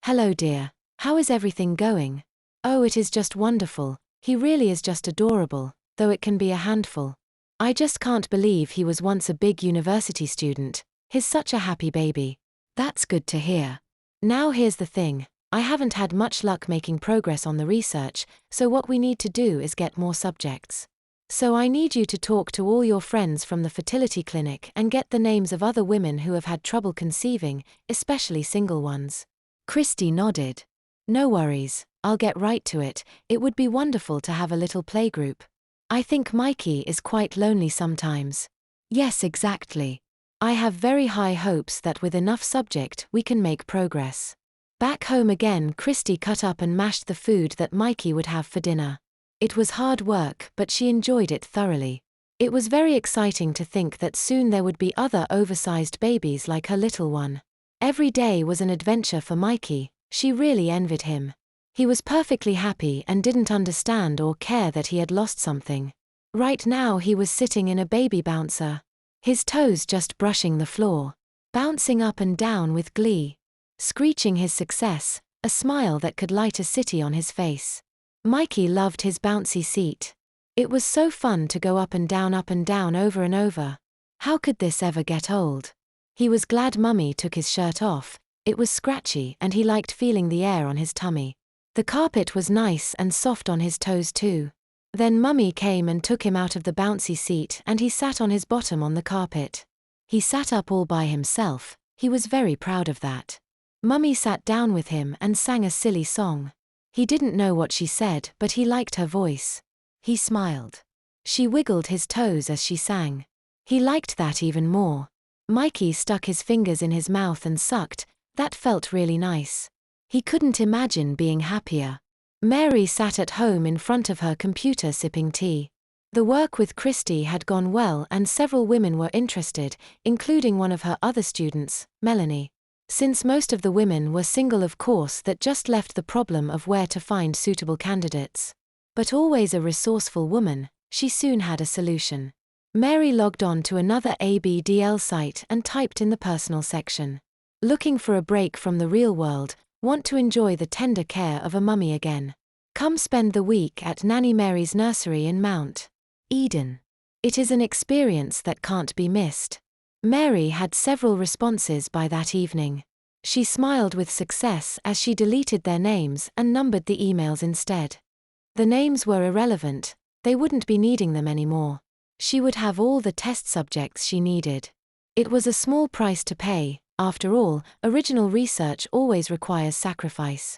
Hello dear. How is everything going? Oh, it is just wonderful. He really is just adorable, though it can be a handful. I just can't believe he was once a big university student. He's such a happy baby. That's good to hear. Now here's the thing. I haven't had much luck making progress on the research, so what we need to do is get more subjects. So I need you to talk to all your friends from the fertility clinic and get the names of other women who have had trouble conceiving, especially single ones. Christy nodded. No worries, I'll get right to it. It would be wonderful to have a little playgroup. I think Mikey is quite lonely sometimes. Yes, exactly. I have very high hopes that with enough subject we can make progress. Back home again, Christy cut up and mashed the food that Mikey would have for dinner. It was hard work, but she enjoyed it thoroughly. It was very exciting to think that soon there would be other oversized babies like her little one. Every day was an adventure for Mikey. She really envied him. He was perfectly happy and didn't understand or care that he had lost something. Right now he was sitting in a baby bouncer. His toes just brushing the floor. Bouncing up and down with glee. Screeching his success, a smile that could light a city on his face. Mikey loved his bouncy seat. It was so fun to go up and down over and over. How could this ever get old? He was glad Mummy took his shirt off. It was scratchy and he liked feeling the air on his tummy. The carpet was nice and soft on his toes too. Then Mummy came and took him out of the bouncy seat and he sat on his bottom on the carpet. He sat up all by himself. He was very proud of that. Mummy sat down with him and sang a silly song. He didn't know what she said, but he liked her voice. He smiled. She wiggled his toes as she sang. He liked that even more. Mikey stuck his fingers in his mouth and sucked. That felt really nice. He couldn't imagine being happier. Mary sat at home in front of her computer sipping tea. The work with Christy had gone well and several women were interested, including one of her other students, Melanie. Since most of the women were single, of course, that just left the problem of where to find suitable candidates. But always a resourceful woman, she soon had a solution. Mary logged on to another ABDL site and typed in the personal section. Looking for a break from the real world, want to enjoy the tender care of a mummy again. Come spend the week at Nanny Mary's nursery in Mount Eden. It is an experience that can't be missed. Mary had several responses by that evening. She smiled with success as she deleted their names and numbered the emails instead. The names were irrelevant, they wouldn't be needing them anymore. She would have all the test subjects she needed. It was a small price to pay. After all, original research always requires sacrifice.